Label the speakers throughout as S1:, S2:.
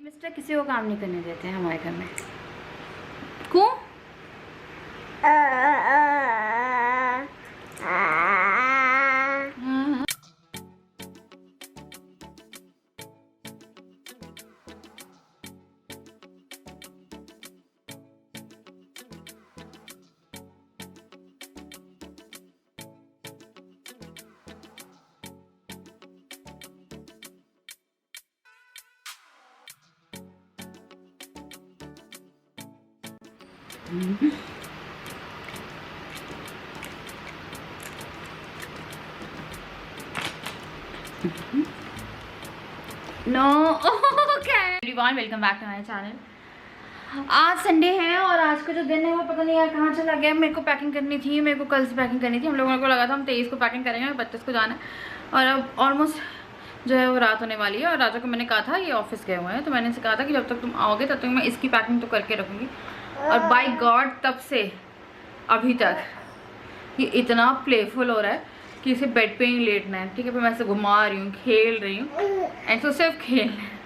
S1: Mister किसी को काम नहीं करने देते हैं हमारे घर में। क्यों? No okay everyone, welcome back to my channel. आज संडे है और आज का जो दिन है वो पता नहीं यार कहाँ चला गया। मेरे को पैकिंग करनी थी, मेरे को कल से पैकिंग करनी थी। हम लोगों को लगा था हम 23 को पैकिंग करेंगे, 32 को जाना है और अब ऑलमोस्ट जो है वो रात होने वाली है। और राजा को मैंने कहा था ये ऑफिस गए हुए हैं, तो मैंने इनसे कहा था कि जब तक तुम आओगे तब तक मैं इसकी पैकिंग तो करके रखूँगी। और बाय गॉड तब से अभी तक ये इतना प्लेफुल हो रहा है कि इसे बेड पे ही लेटना है। ठीक है, फिर मैं ऐसे घुमा रही हूँ, खेल रही हूँ, ऐसे सिर्फ खेलना है।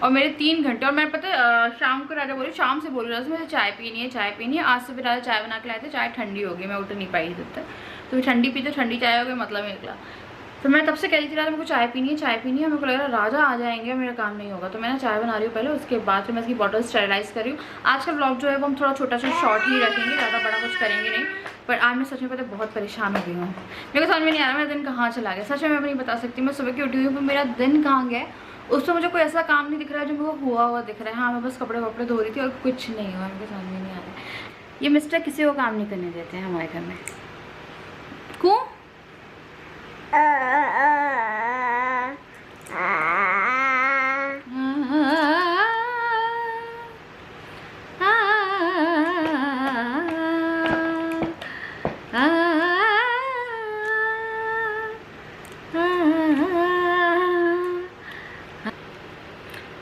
S1: और मेरे 3 घंटे और मैं पता है शाम को राजा बोली, शाम से बोल रहा था मुझे चाय पीनी है, चाय पीनी है। आज से फिर राजा चाय बना के लाए थे, चाय ठंडी हो गई, मैं उठ नहीं पाई तब तक। तो ठंडी पीते ठंडी चाय हो गई, मतलब निकला। फिर मैं तब से कह रही थी राजा मेरे को चाय पीनी है, चाय पीनी है। मेरे को लग रहा राजा आ जाएंगे, मेरा काम नहीं होगा। तो मैं चाय बना रही हूँ पहले, उसके बाद फिर मैं इसकी बॉटल स्टेरिलाइज कर रही हूँ। आज का ब्लॉग जो है वो हम थोड़ा छोटा सा शॉर्ट ही रखेंगे, ज़्यादा बड़ा कुछ करेंगे नहीं। पर आज मैं सच में पता बहुत परेशान हो गई हूँ। मेरे को समझ में नहीं आ रहा मेरा दिन कहाँ चला गया। सच में मैं नहीं बता सकती। मैं सुबह की उठी हुई हूँ, मेरा दिन कहाँ गया उस पर मुझे कोई ऐसा काम नहीं दिख रहा है जो मेरे को हुआ दिख रहा है। हाँ, मैं बस कपड़े वपड़े धो रही थी और कुछ नहीं हुआ। मेरे को समझ में नहीं आ रहा है। ये मिस्टर किसी को काम नहीं करने देते हैं हमारे घर में। क्यों?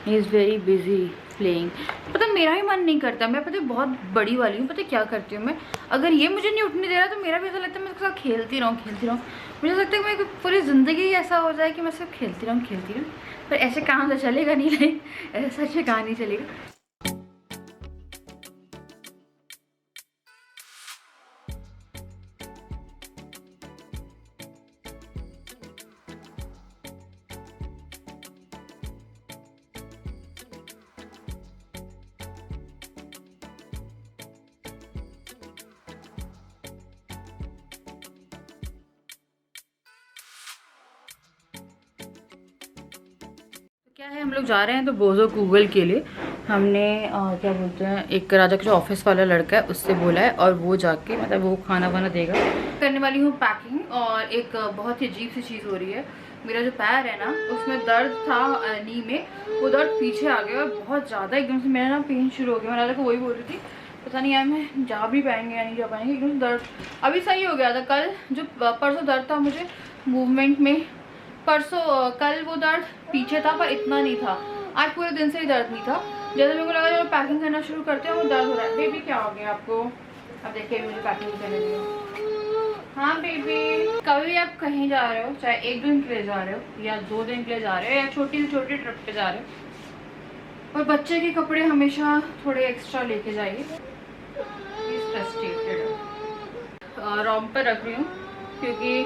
S1: He is very busy playing। पता मेरा ही मन नहीं करता। मैं पता बहुत बड़ी वाली हूँ। पता क्या करती हूँ मैं, अगर ये मुझे नहीं उठने दे रहा तो मेरा भी ऐसा लगता है मैं उसके साथ खेलती रहूँ। मुझे लगता है कि मैं पूरी ज़िंदगी ऐसा हो जाए कि मैं सिर्फ खेलती रहूँ। पर ऐसे काम तो चलेगा नहीं, नहीं ऐसा सच में कहाँ नहीं चलेगा। क्या है, हम लोग जा रहे हैं तो बोझो गूगल के लिए हमने क्या बोलते हैं, एक राजा का जो ऑफिस वाला लड़का है उससे बोला है और वो जाके मतलब वो खाना वाना देगा। करने वाली हूँ पैकिंग। और एक बहुत ही अजीब सी चीज़ हो रही है। मेरा जो पैर है ना उसमें दर्द था नी में, वो दर्द पीछे आ गया और बहुत ज़्यादा एकदम से मेरा ना पेन शुरू हो गया। मैं राजा को वही बोल रही थी, पता नहीं यार मैं जा भी पाएंगे या नहीं जा पाएंगे। एकदम दर्द अभी सही हो गया था। कल जो परसों दर्द था मुझे मूवमेंट में, परसों कल वो दर्द पीछे था पर इतना नहीं था। आज पूरे दिन से ही दर्द नहीं था। जैसे मेरे को लगा जब पैकिंग करना शुरू करते हैं वो दर्द हो रहा है। बेबी क्या हो गया आपको? अब देखिए मुझे पैकिंग करने दियो। हाँ बेबी, कभी भी आप कहीं जा रहे हो, चाहे 1 दिन के लिए जा रहे हो या 2 दिन के लिए जा रहे हो या छोटी से छोटी ट्रिप पे जा रहे हो, और बच्चे के कपड़े हमेशा थोड़े एक्स्ट्रा लेके जाइए। रॉम पर रख रही हूँ क्योंकि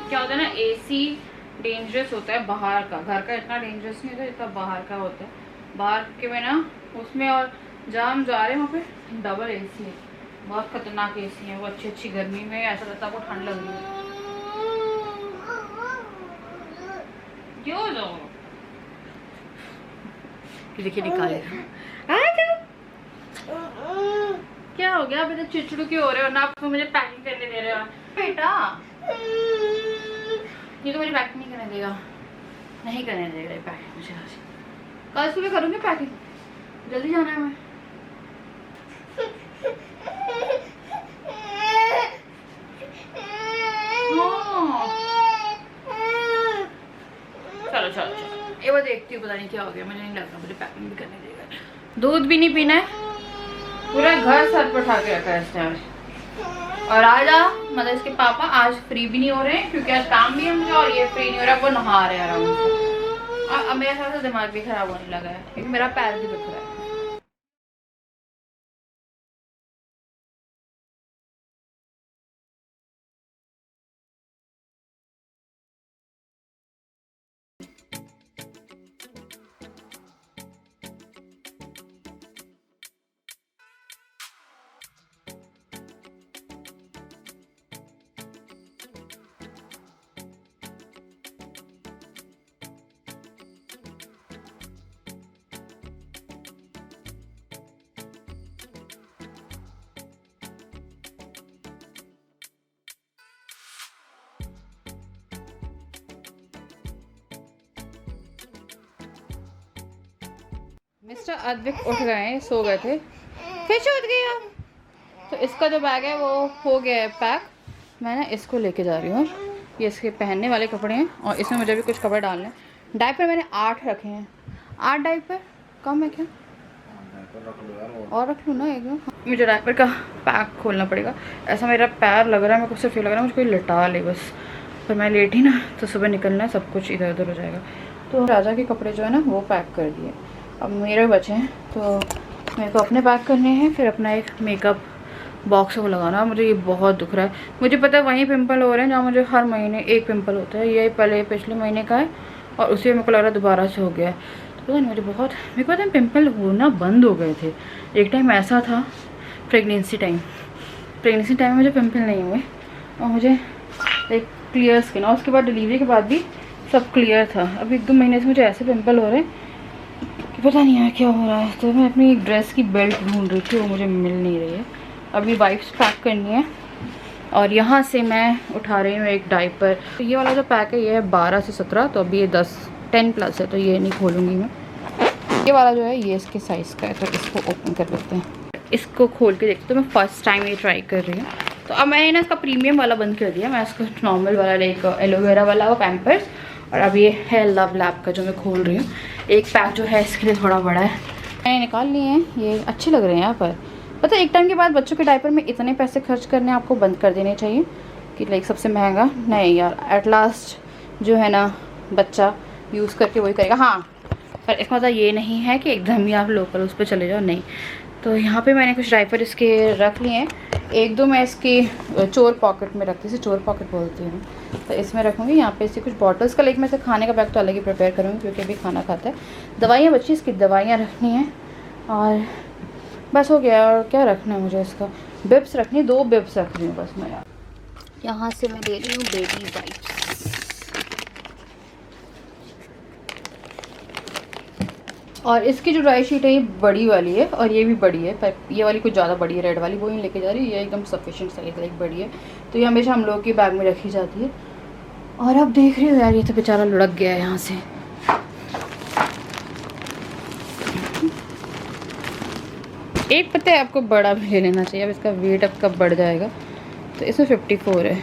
S1: क्या होता है ना, AC डेंजरस होता है बाहर का, घर का इतना डेंजरस नहीं होता जितना बाहर का होता है। बाहर के में ना उसमें, और जहाँ हम जा रहे हैं वहाँ पे डबल AC है, बहुत खतरनाक AC है वो। अच्छी गर्मी में ऐसा लगता है आपको ठंड लग रही है। क्यों जाओ देखिए निकालेगा। क्या हो गया? अभी तो चिड़चिड़ू क्यों हो रहे हो ना? आप मुझे पैकिंग करने दे रहे हो बेटा। ये तो मुझे पैकिंग नहीं करने देगा, नहीं करने देगा ये पैकिंग मुझे। आज कल सुबह करूँगी पैकिंग, जल्दी जाना है मैं। चलो चलो चलो, ये वो देखती हूँ, पता नहीं क्या हो गया। मुझे नहीं लगता मुझे पैकिंग भी करने देगा। दूध भी नहीं पीना है, पूरा घर सर पर उठा के रखा है इसने आज। और राजा मतलब इसके पापा आज फ्री भी नहीं हो रहे हैं क्योंकि आज काम भी है मुझे, और ये फ्री नहीं हो रहा, वो नहा रहे हैं आराम से। अब मेरा थोड़ा सा दिमाग भी खराब होने लगा है क्योंकि मेरा पैर भी दुख रहा है। मिस्टर अद्विक उठ गए, सो गए थे, फिर से उठ गया। तो इसका जो बैग है वो हो गया है पैक। मैं ना इसको लेके जा रही हूँ। ये इसके पहनने वाले कपड़े हैं और इसमें मुझे भी कुछ कपड़े डालने हैं। डायपर मैंने 8 रखे हैं। 8 डायपर कम है क्या? और रख लूँ ना एकदम। मुझे डायपर का पैक खोलना पड़ेगा। ऐसा मेरा पैर लग रहा है, मेरे को सिर्फ ये लग रहा है मुझे कोई लिटा ले बस। पर मैं लेटी ना तो सुबह निकलना है, सब कुछ इधर उधर हो जाएगा। तो राजा के कपड़े जो है ना वो पैक कर दिए। अब मेरे बचे हैं तो मेरे को अपने पैक करने हैं, फिर अपना एक मेकअप बॉक्स को लगाना। मुझे ये बहुत दुख रहा है। मुझे पता है वहीं पिंपल हो रहे हैं जहाँ मुझे हर महीने एक पिंपल होता है। ये पहले पिछले महीने का है और उसी में मेरे को लग रहा है दोबारा से हो गया है। तो पता नहीं, मुझे बहुत, मेरे को पता है पिंपल होना बंद हो गए थे। एक टाइम ऐसा था प्रेगनेंसी टाइम में मुझे पिंपल नहीं हुए और मुझे एक क्लियर स्किन, और उसके बाद डिलीवरी के बाद भी सब क्लियर था। अब 1-2 महीने से मुझे ऐसे पिंपल हो रहे हैं कि पता नहीं यार क्या हो रहा है। तो मैं अपनी एक ड्रेस की बेल्ट ढूंढ रही थी, वो मुझे मिल नहीं रही है। अभी वाइप्स पैक करनी है और यहाँ से मैं उठा रही हूँ एक डायपर। तो ये वाला जो पैक है ये है 12 से 17, तो अभी ये 10 प्लस है तो ये नहीं खोलूँगी मैं। ये वाला जो है ये इसके साइज़ का है, तो इसको ओपन कर लेते हैं। इसको खोल के देखते, तो मैं फर्स्ट टाइम ये ट्राई कर रही हूँ। तो अब मैंने ना इसका प्रीमियम वाला बंद कर दिया। मैं इसको नॉर्मल वाला लाइक एलोवेरा वाला वो पैम्पर्स, और अब ये है लव लैब का जो मैं खोल रही हूँ। एक पैक जो है इसके लिए थोड़ा बड़ा है, मैंने निकाल लिए हैं। ये अच्छे लग रहे हैं यहाँ पर। पता है एक टाइम के बाद बच्चों के डायपर में इतने पैसे खर्च करने आपको बंद कर देने चाहिए कि लाइक सबसे महंगा नहीं यार, एट लास्ट जो है ना बच्चा यूज़ करके वही करेगा। हाँ, पर इसका मतलब ये नहीं है कि एकदम ही आप लोकल उस पर चले जाओ, नहीं। तो यहाँ पे मैंने कुछ डायपर इसके रख लिए हैं। 1-2 मैं इसकी चोर पॉकेट में रखती, इसे चोर पॉकेट बोलती हूँ, तो इसमें रखूँगी। यहाँ पे इससे कुछ बॉटल्स का लाइक मैं इसे खाने का बैग तो अलग ही प्रिपेयर करूँगी क्योंकि अभी खाना खाता है। दवाइयाँ बच्ची, इसकी दवाइयाँ रखनी हैं और बस हो गया। और क्या रखना है मुझे, इसका बिप्स रखनी है, 2 बिप्स रख रही हूँ बस मैं। यहाँ से मैं ले रही हूँ बेबी वाइप्स। और इसकी जो ड्राई शीट है ये बड़ी वाली है और ये भी बड़ी है, पर ये वाली कुछ ज़्यादा बड़ी है, रेड वाली वो ही लेके जा रही है। ये एकदम सफिशिएंट साइज लाइक बड़ी है, तो ये हमेशा हम लोग के बैग में रखी जाती है। और अब देख रही हो यार, ये तो बेचारा लुढ़क गया है यहाँ से। एक पता है आपको बड़ा भी ले लेना चाहिए, अब इसका वेट अब कब बढ़ जाएगा। तो इसमें 54 है।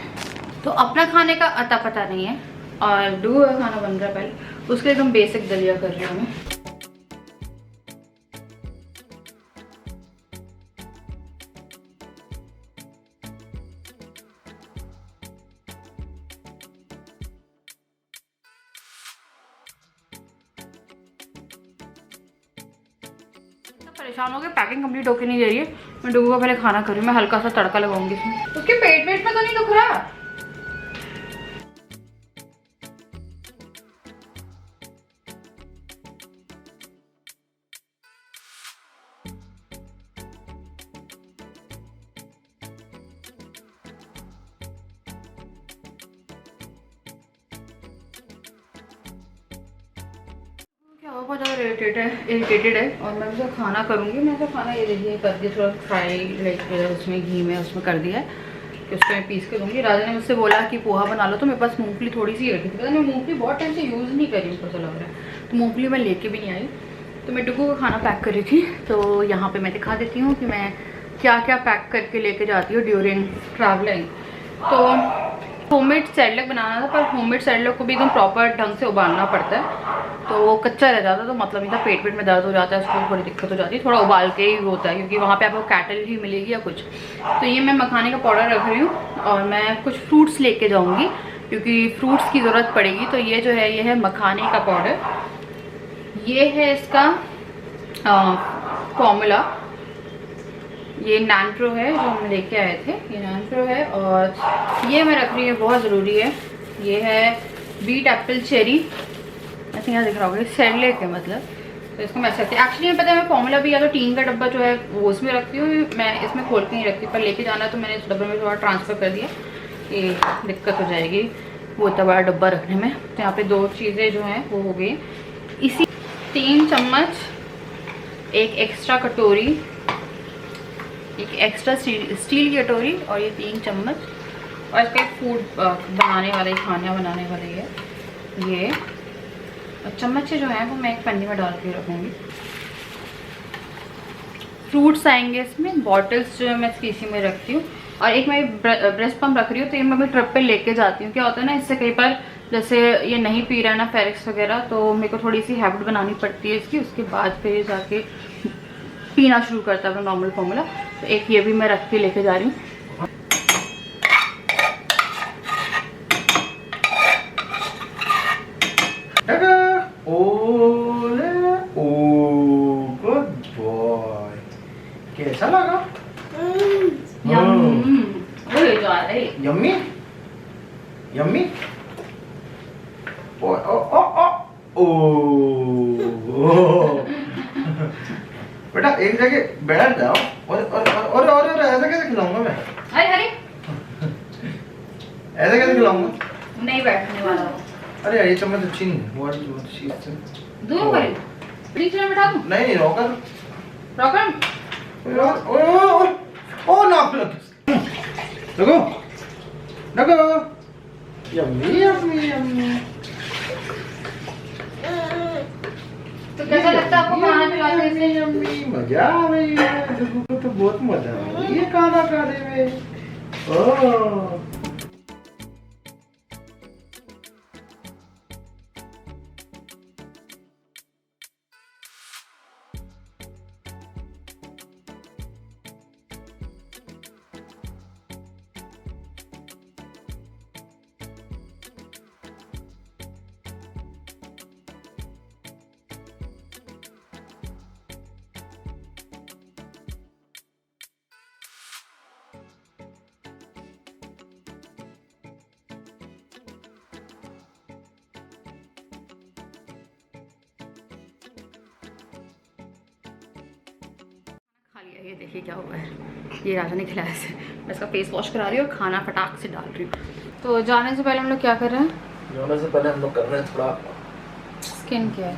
S1: तो अपना खाने का अता पता नहीं है और डू का खाना बन रहा है पहले, उसके एकदम बेसिक दलिया कर रही हूँ मैं। परेशान हो गए, पैकिंग कंप्लीट होके नहीं दे रही है। मैं डुगू का पहले खाना कर रही हूँ, मैं हल्का सा तड़का लगाऊंगी इसमें। उसके पेट में तो नहीं दुख रहा। बहुत ज़्यादा इरिटेटेड है और मैं उसे खाना करूँगी। मैं तो खाना ये देखिए कर दिया, थोड़ा फ्राई लाइक उसमें घी में उसमें कर दिया है कि उसको मैं पीस के दूँगी। राजा ने मुझसे बोला कि पोहा बना लो, तो मेरे पास मूंगफली थोड़ी सी रखी थी। पता नहीं मूंगफली बहुत टाइम से यूज़ नहीं कर रही हूँ, ऐसा लग रहा है, तो मूंगफली मैं लेके भी नहीं आई। तो मैं डुगू का खाना पैक कर रही थी, तो यहाँ पर मैं दिखा देती हूँ कि मैं क्या क्या पैक करके लेके जाती हूँ ड्यूरिंग ट्रैवलिंग। तो होममेड सैडलक बनाना था, पर होममेड सैडलक को भी एकदम प्रॉपर ढंग से उबालना पड़ता है, तो वो कच्चा रह जाता है, तो मतलब नहीं था, पेट में दर्द हो जाता है, उसको थोड़ी दिक्कत हो जाती है। थोड़ा उबाल के ही होता है क्योंकि वहाँ पे आपको कैटल ही मिलेगी या कुछ। तो ये मैं मखाने का पाउडर रख रही हूँ और मैं कुछ फ्रूट्स लेके जाऊँगी क्योंकि फ्रूट्स की ज़रूरत पड़ेगी। तो ये जो है ये है मखाने का पाउडर ये है इसका फॉर्मूला, ये नैनप्रो है जो हम लेके आए थे, ये नैनप्रो है। और ये मैं रख रही हूँ, बहुत ज़रूरी है, ये है बीट एप्पल चेरी, ऐसे यहाँ दिख रहा होगा, सेरेलैक है मतलब, तो इसको मैं ऐसे रखती हूँ। एक्चुअली मैं पता है मैं फॉर्मूला भी या तो टीन का डब्बा जो है वो उसमें रखती हूँ, मैं इसमें खोल के नहीं रखती, पर लेके जाना तो मैंने इस डब्बे में थोड़ा ट्रांसफ़र कर दिया, ये दिक्कत हो जाएगी वो इतना बड़ा डब्बा रखने में। तो यहाँ पे 2 चीज़ें जो हैं वो हो गई। इसी 3 चम्मच, एक एक्स्ट्रा कटोरी, एक एक्स्ट्रा स्टील की कटोरी, और ये 3 चम्मच, और इसका एक फूड बनाने वाला, खाना बनाने वाला है ये। और चम्मच जो है वो मैं एक पन्नी में डाल के रखूँगी। फ्रूट्स आएंगे इसमें, बॉटल्स जो है मैं इसकी इसी में रखती हूँ। और एक मैं ब्रेस्ट पम्प रख रही हूँ, तो ये मैं अपनी ट्रिप पे लेके जाती हूँ। क्या होता है ना, इससे कई बार जैसे ये नहीं पी रहा है ना फेरिक्स वगैरह, तो मेरे को थोड़ी सी हैबिट बनानी पड़ती है इसकी, उसके बाद फिर ये जाके पीना शुरू करता है अपना नॉर्मल फॉर्मूला। तो एक ये भी मैं रख के लेके जा रही हूँ।
S2: कैसा लगा? Yummy yummy. ओ ओ ओ ओ ओ बेटा एक जगह बैठ जाओ। और ऐसा कैसे खिलाऊंगा मैं?
S1: अरे
S2: ऐसे कैसे खिलाऊंगा?
S1: नहीं बैठने वाला हूँ।
S2: अरे ये चम्मच अच्छी नहीं है। व्हाट चीज
S1: दूर पर बीच में बैठा दूँ?
S2: नहीं रॉकर ओ नॉक लगो लगो। Yummy yummy yummy.
S1: तो कैसा लगता है आपको खाना खिलाते हुए?
S2: यम्मी मजा आ रही है, तो बहुत मजा आ रही है खाना खाने में। ओह
S1: ये देखिए क्या हुआ है, ये राजा ने खिलाया से। मैं इसका फेस वॉश करा रही हूँ और खाना फटाक से डाल रही हूँ। तो जाने से पहले हम लोग क्या कर रहे हैं?
S2: जाने से पहले हम लोग कर रहे हैं थोड़ा
S1: स्किन केयर,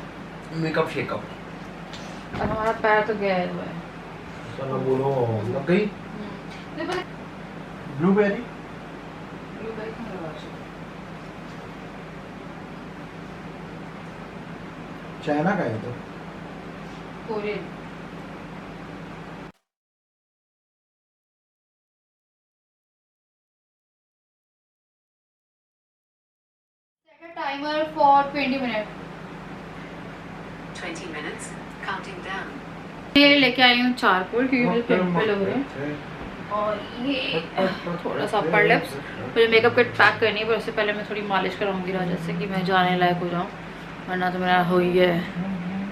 S2: मेकअप शेकअप।
S1: और हमारा पैर तो गया हुआ है।
S2: चलो बोलो लग गई ब्लूबेरी। चाइना का है तो
S1: Korean. Timer for 20 minutes.
S3: 20 minutes, counting down.
S1: ये लेके आई हूँ चारकोल, क्योंकि मुझे पिंपल हो रहे हैं। और ये थोड़ा सा अपर लिप्स, मुझे मेकअप किट पैक करनी है, पर उससे पहले मैं थोड़ी मालिश कराऊंगी राजा से कि मैं जाने लायक हो जाऊँ, वरना तो मेरा हो ही है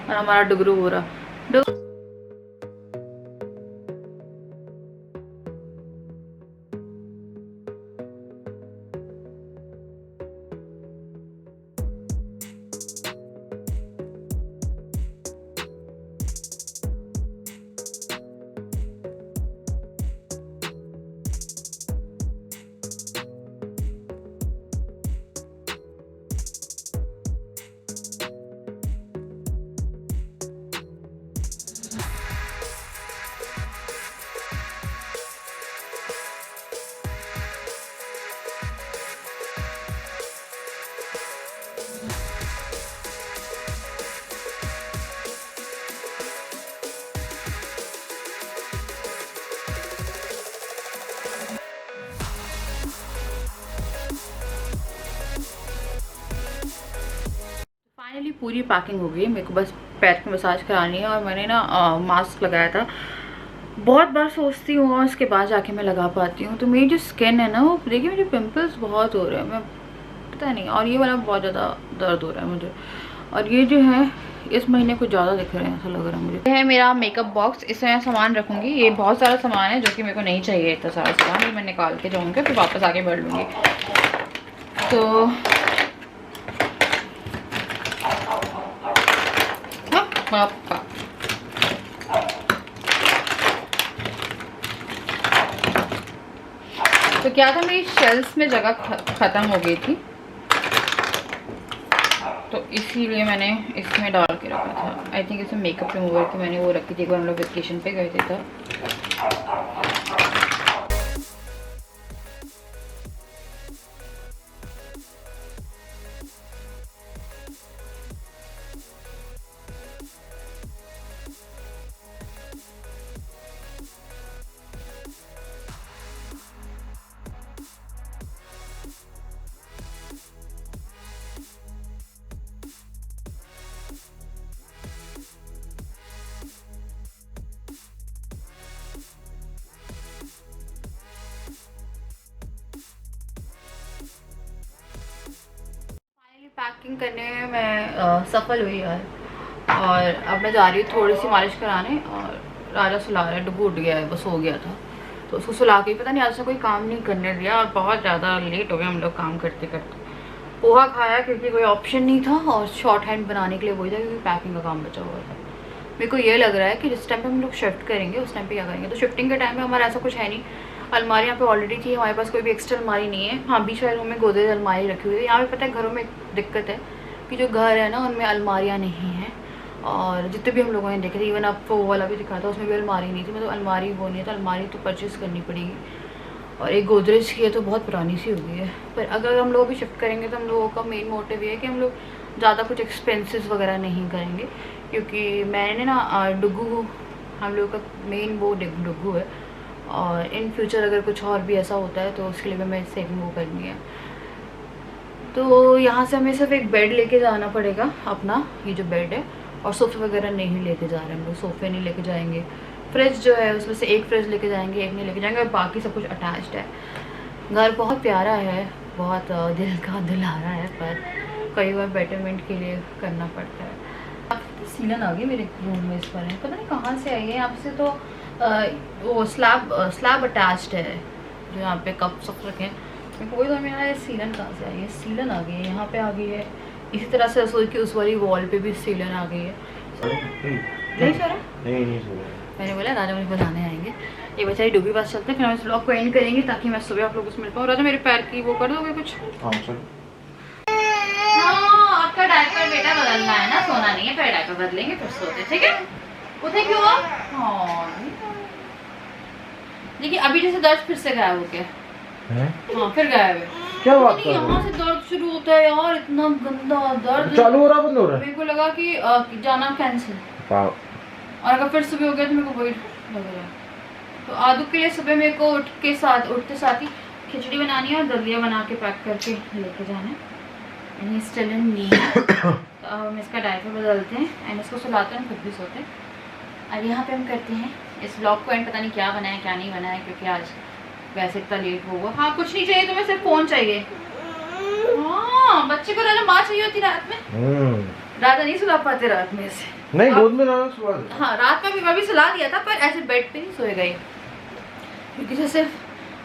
S1: और हमारा डुगरू हो रहा। फाइनली पूरी पैकिंग हो गई, मेरे को बस पैर की मसाज करानी है। और मैंने ना मास्क लगाया था, बहुत बार सोचती हूँ और उसके बाद जाके मैं लगा पाती हूँ। तो मेरी जो स्किन है ना वो देखिए, मेरे पिंपल्स बहुत हो रहे हैं, मैं पता नहीं, और ये वाला बहुत ज़्यादा दर्द हो रहा है मुझे। और ये जो है इस महीने कुछ ज़्यादा दिख रहे हैं, ऐसा लग रहा है मुझे। ये है मेरा मेकअप बॉक्स, इसमें मैं सामान रखूँगी। ये बहुत सारा सामान है जो कि मेरे को नहीं चाहिए इतना सारा सामान, ये मैं निकाल के जाऊँगी फिर वापस आके भर लूँगी। तो हाँ, तो क्या था, मेरी शेल्फ में जगह ख़त्म हो गई थी, तो इसीलिए मैंने इसमें डाल के रखा था। आई थिंक इसमें मेकअप रिमूवर की मैंने वो रखी थी एक बार हम लोग वेकेशन पे गए थे तब। पैकिंग करने में मैं सफल हुई यार, और अब मैं जा रही हूँ थोड़ी सी मालिश कराने। और राजा सुला रहा है, डुबू उठ गया है, बस हो गया था तो उसको सुला के पता नहीं आज से कोई काम नहीं करने दिया, और बहुत ज़्यादा लेट हो गया हम लोग काम करते करते। पोहा खाया क्योंकि कोई ऑप्शन नहीं था, और शॉर्ट हैंड बनाने के लिए वही था क्योंकि पैकिंग का काम बचा हुआ था। मेरे को ये लग रहा है कि जिस टाइम पे हम लोग शिफ्ट करेंगे उस टाइम पे क्या करेंगे, तो शिफ्टिंग के टाइम पे हमारा ऐसा कुछ है नहीं। अलमारी यहाँ पे ऑलरेडी थी, हमारे पास कोई भी एक्स्ट्रा अलमारी नहीं है। हाँ, बीच वाले रूम में गोदरेज अलमारी रखी हुई है। यहाँ पे पता है घरों में दिक्कत है कि जो घर है ना उनमें अलमारियाँ नहीं हैं, और जितने भी हम लोगों ने देखे थे, इवन आपको वो वाला भी दिखा था उसमें भी अलमारी नहीं थी। मतलब अलमारी वो नहीं है, तो अलमारी तो परचेज़ करनी पड़ेगी। और एक गोदरेज की है तो बहुत पुरानी सी हो गई है। पर अगर हम लोग भी शिफ्ट करेंगे तो हम लोगों का मेन मोटिव ये है कि हम लोग ज़्यादा कुछ एक्सपेंसेस वगैरह नहीं करेंगे, क्योंकि मैंने ना डुगू, हम लोग का मेन वो डुगू है, और इन फ्यूचर अगर कुछ और भी ऐसा होता है तो उसके लिए भी मैं सेविंग वो करनी है। तो यहाँ से हमें सिर्फ एक बेड लेके जाना पड़ेगा अपना, ये जो बेड है, और सोफ़े वगैरह नहीं लेके जा रहे हैं हम लोग, सोफ़े नहीं लेके जाएंगे। फ्रिज जो है उसमें से एक फ्रिज लेके जाएंगे, एक नहीं लेके जाएंगे, और बाकी सब कुछ अटैच्ड है। घर बहुत प्यारा है, बहुत दिल का दिलारा है, पर कई बार बेटरमेंट के लिए करना पड़ता है। सीलन आ गई मेरे रूम में इस बार, पता नहीं कहाँ से आई है। यहाँ से तो वो स्लैब अटैच्ड है जो यहाँ पे कप सब रखे हैं। मेरे को वही तो मेरा सीलन कहाँ से आई है, सीलन आ गई है, यहाँ पे आ गई है। इसी तरह से रसोई की उस वाली वॉल पे भी सीलन आ गई है। नहीं सो रहा? नहीं सो रहा। मैंने बोला राजा मुझे बुलाने आएंगे, ये बेचारी डूबी पास चलते हैं, फिर हम इस ब्लॉग को एंड करेंगे ताकि मैं सुबह आप लोगों से मिल पाऊँ। राजा मेरे पैर की वो कर दोगे कुछ? हाँ चल। हाँ, आपका डायपर बेटा बदलना है ना, सोना नहीं है, फिर डायपर बदलेंगे फिर सोते, ठीक है? उठे क्यों आप? हाँ, देखिए अभी जैसे दर्द फिर से गायब हो गया। हाँ, फिर गायब है। क्या बात कर रहे हो? यहाँ से दर्द शुरू होता है यार, इतना गंदा दर्द चालू हो रहा बंद हो रहा है। मेरे को लगा कि जाना कैंसिल, और अगर फिर सुबह हो गया तो मेरे को वही लग रहा है। तो आदू के लिए सुबह मेरे को उठते साथ ही खिचड़ी बनानी है और दलिया बना के पैक करके लेके जाना है। And still in need. तो अब हम इसका डायपर बदलते हैं एंड इसको सुलाते हैं, खुद भी सोते हैं। और यहाँ पे हम करते हैं इस ब्लॉग को एंड। पता नहीं क्या बनाया क्या नहीं बनाया, क्योंकि आज वैसे इतना लेट हो गया। हाँ, कुछ नहीं चाहिए तुम्हें, सिर्फ फ़ोन चाहिए। हाँ, बच्चे को राजा माँ चाहिए होती रात में। राजा नहीं सुला पाते रात में ऐसे,
S2: नहीं गोद में राजा सुला दे।
S1: हाँ, रात में भी मैं भी सुला दिया था, पर ऐसे बेड पे नहीं सोए गए, क्योंकि जैसे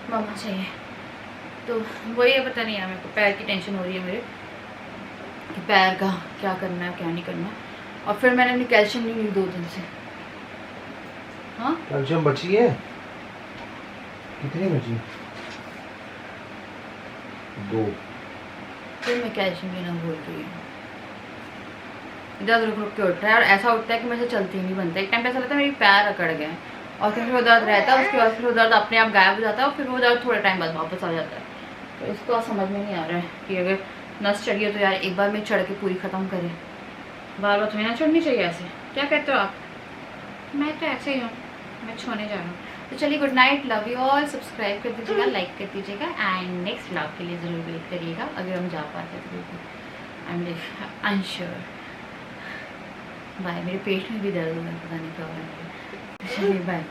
S1: मामा चाहिए। तो वही है, पता नहीं है, मेरे को पैर की टेंशन हो रही है मेरे, कि पैर का क्या करना है क्या नहीं करना। और फिर मैंने अपनी कैल्शियम नहीं ली 2 दिन से। हाँ,
S2: कैल्शियम बची है? कितनी बची? 2।
S1: फिर मैं कैल्शियम लेना भूल गई। दर्द रुक रुक के उठता है, और ऐसा उठता है कि मुझे चलती ही नहीं बनता। एक टाइम पे ऐसा लगता है मेरी पैर अकड़ गए, और फिर वो दर्द रहता है, उसके बाद फिर वो दर्द अपने आप गायब हो जाता है, और फिर वो दर्द थोड़े टाइम बाद वापस आ जाता है। तो इसको समझ में नहीं आ रहा है कि अगर नस चढ़ी हो तो यार एक बार में चढ़ के पूरी ख़त्म करें, बार बार तुम्हें ना चढ़नी चाहिए ऐसे। क्या कहते हो आप? मैं तो ऐसे ही हूँ, मैं छोड़ने जा रहा हूँ। तो चलिए, good night, love you all. Subscribe कर दीजिएगा, लाइक कर दीजिएगा, एंड नेक्स्ट ब्लॉग के लिए ज़रूर वेट करिएगा, अगर हम जा पाते तो। I am unsure. बाय। मेरे पेट में भी दर्द हो रहा है, पता नहीं क्या हो रहा है। चलिए बाय।